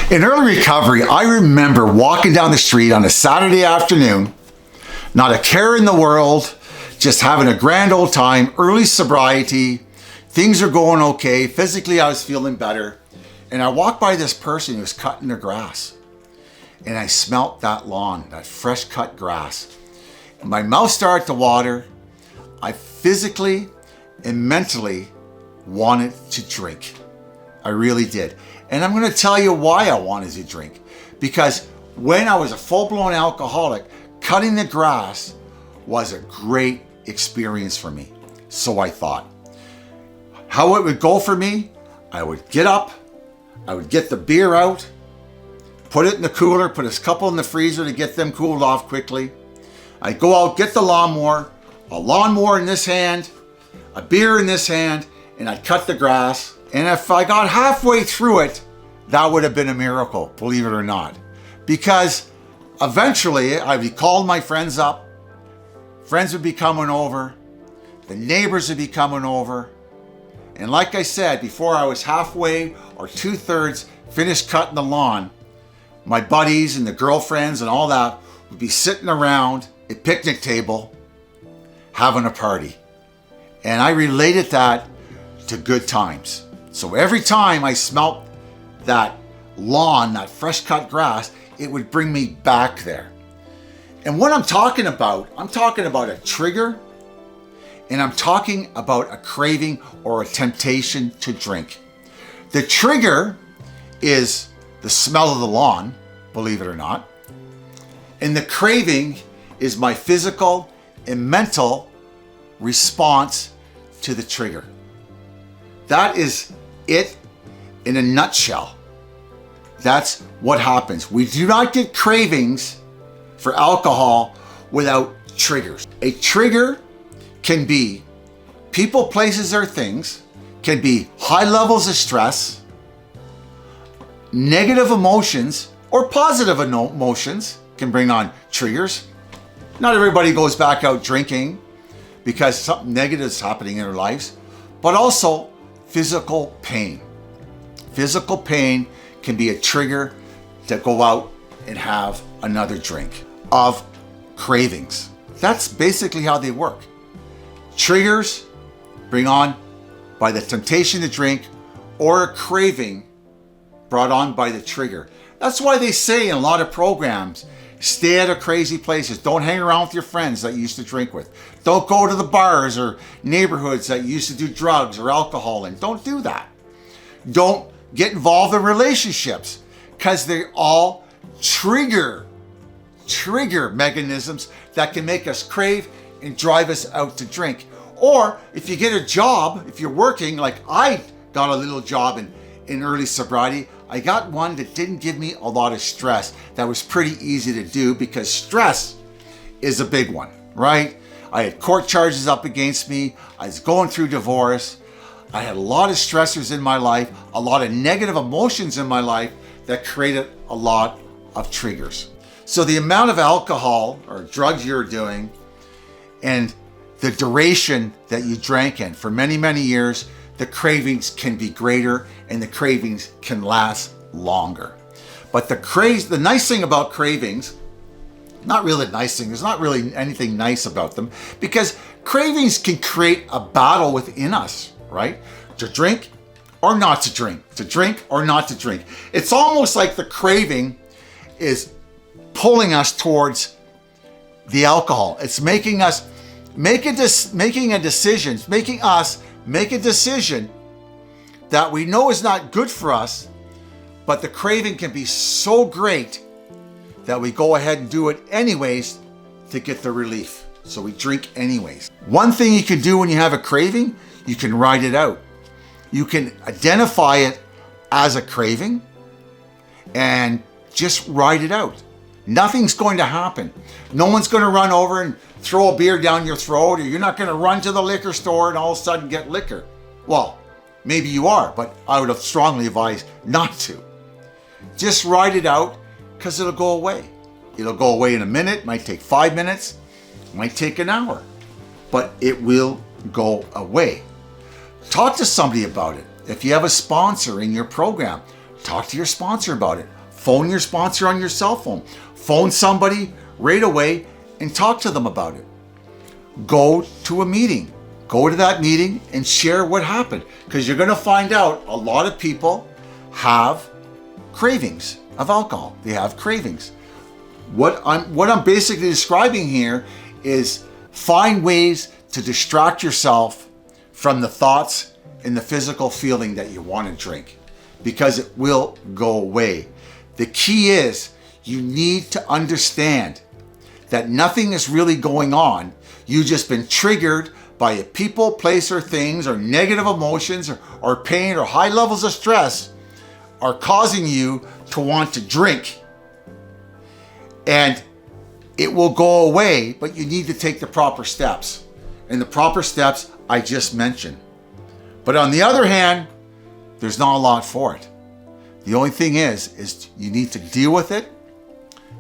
In early recovery, I remember walking down the street on a Saturday afternoon, not a care in the world, just having a grand old time, early sobriety, things are going okay, physically I was feeling better, and I walked by this person who was cutting their grass, and I smelt that lawn, that fresh cut grass. My mouth started to water. I physically and mentally wanted to drink. I really did. And I'm going to tell you why I wanted to drink. Because when I was a full-blown alcoholic, cutting the grass was a great experience for me. So I thought. How it would go for me, I would get up, I would get the beer out, put it in the cooler, put a couple in the freezer to get them cooled off quickly. I'd go out, get the lawnmower, a lawnmower in this hand, a beer in this hand, and I'd cut the grass. And if I got halfway through it, that would have been a miracle, believe it or not. Because eventually I'd be calling my friends up, friends would be coming over, the neighbors would be coming over. And like I said, before I was halfway or 2/3 finished cutting the lawn, my buddies and the girlfriends and all that would be sitting around a picnic table having a party. And I related that to good times. So every time I smelt that lawn, that fresh cut grass, it would bring me back there. And what I'm talking about a trigger, and I'm talking about a craving or a temptation to drink. The trigger is the smell of the lawn, believe it or not. And the craving is my physical and mental response to the trigger. That is it in a nutshell. That's what happens. We do not get cravings for alcohol without triggers. A trigger can be people, places, or things, can be high levels of stress, negative emotions, or positive emotions can bring on triggers. Not everybody goes back out drinking because something negative is happening in their lives, but also physical pain. Physical pain can be a trigger to go out and have another drink. Of cravings. That's basically how they work. Triggers bring on by the temptation to drink, or a craving brought on by the trigger. That's why they say in a lot of programs, stay out of crazy places. Don't hang around with your friends that you used to drink with. Don't go to the bars or neighborhoods that you used to do drugs or alcohol in. Don't do that. Don't get involved in relationships, because they all trigger mechanisms that can make us crave and drive us out to drink. Or if you get a job, if you're working, like I got a little job in early sobriety, I got one that didn't give me a lot of stress. That was pretty easy to do because stress is a big one, right? I had court charges up against me. I was going through divorce. I had a lot of stressors in my life, a lot of negative emotions in my life that created a lot of triggers. So the amount of alcohol or drugs you're doing and the duration that you drank in for many, many years, the cravings can be greater and the cravings can last longer. But the nice thing about cravings, not really a nice thing, there's not really anything nice about them, because cravings can create a battle within us, right? To drink or not to drink, to drink or not to drink. It's almost like the craving is pulling us towards the alcohol. It's making us make a decision that we know is not good for us, but the craving can be so great that we go ahead and do it anyways to get the relief. So we drink anyways. One thing you can do when you have a craving, you can write it out. You can identify it as a craving and just write it out. Nothing's going to happen. No one's going to run over and throw a beer down your throat, or you're not going to run to the liquor store and all of a sudden get liquor. Well, maybe you are, but I would have strongly advised not to. Just write it out, because it'll go away. It'll go away in a minute, might take 5 minutes, might take an hour, but it will go away. Talk to somebody about it. If you have a sponsor in your program, talk to your sponsor about it. Phone your sponsor on your cell phone. Phone somebody right away and talk to them about it. Go to a meeting. Go to that meeting and share what happened, because you're going to find out a lot of people have cravings of alcohol. They have cravings. What I'm basically describing here is find ways to distract yourself from the thoughts and the physical feeling that you want to drink, because it will go away. The key is you need to understand that nothing is really going on. You've just been triggered by a people, place, or things, or negative emotions, or pain, or high levels of stress are causing you to want to drink. And it will go away, but you need to take the proper steps. And the proper steps I just mentioned. But on the other hand, there's not a lot for it. The only thing is you need to deal with it,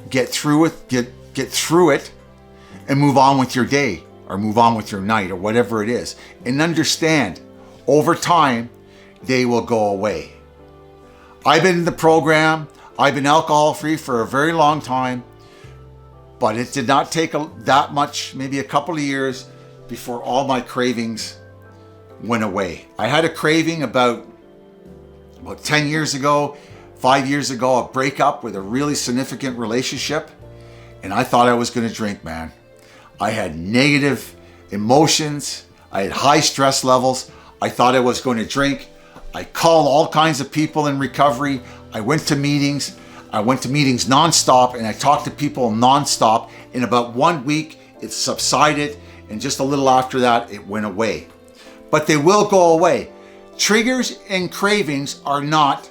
get through it, get through it, and move on with your day, or move on with your night, or whatever it is. And understand, over time, they will go away. I've been in the program, I've been alcohol-free for a very long time, but it did not take that much, maybe a couple of years, before all my cravings went away. I had a craving about 10 years ago, 5 years ago, a breakup with a really significant relationship, and I thought I was going to drink, man. I had negative emotions. I had high stress levels. I thought I was going to drink. I called all kinds of people in recovery. I went to meetings. I went to meetings nonstop, and I talked to people nonstop. In about 1 week, it subsided, and just a little after that, it went away. But they will go away. Triggers and cravings are not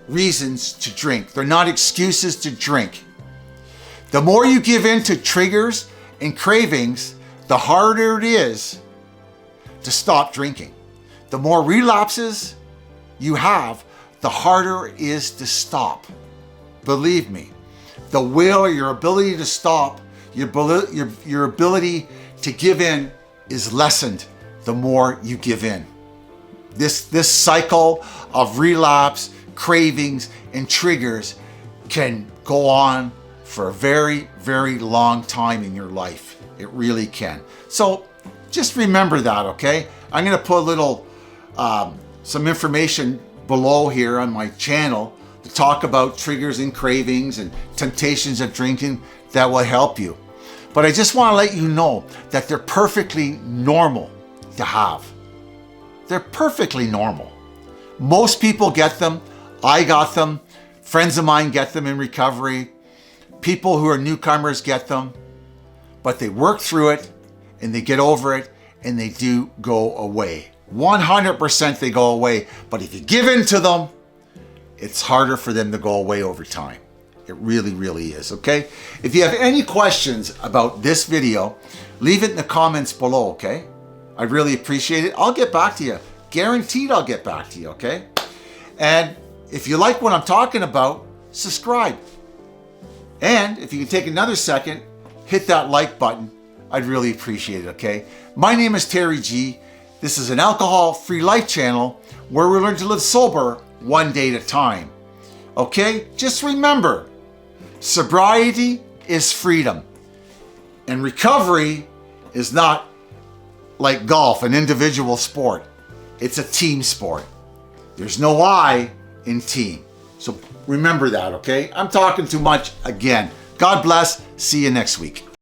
reasons to drink. They're not excuses to drink. The more you give in to triggers and cravings, the harder it is to stop drinking. The more relapses you have, the harder it is to stop. Believe me, the will, your ability to stop, your ability to give in is lessened the more you give in. This cycle of relapse, cravings, and triggers can go on for a very, very long time in your life. It really can. So just remember that, okay? I'm going to put a little, some information below here on my channel to talk about triggers and cravings and temptations of drinking that will help you. But I just want to let you know that they're perfectly normal to have. They're perfectly normal. Most people get them. I got them. Friends of mine get them in recovery. People who are newcomers get them. But they work through it and they get over it and they do go away. 100% they go away. But if you give in to them, it's harder for them to go away over time. It really, really is, okay? If you have any questions about this video, leave it in the comments below, okay? I really appreciate it. I'll get back to you. Guaranteed I'll get back to you, okay? And if you like what I'm talking about, subscribe. And if you can take another second, hit that like button. I'd really appreciate it, okay? My name is Terry G. This is an alcohol-free life channel where we learn to live sober one day at a time. Okay? Just remember, sobriety is freedom. And recovery is not like golf, an individual sport. It's a team sport. There's no I in team. So remember that, okay? I'm talking too much again. God bless. See you next week.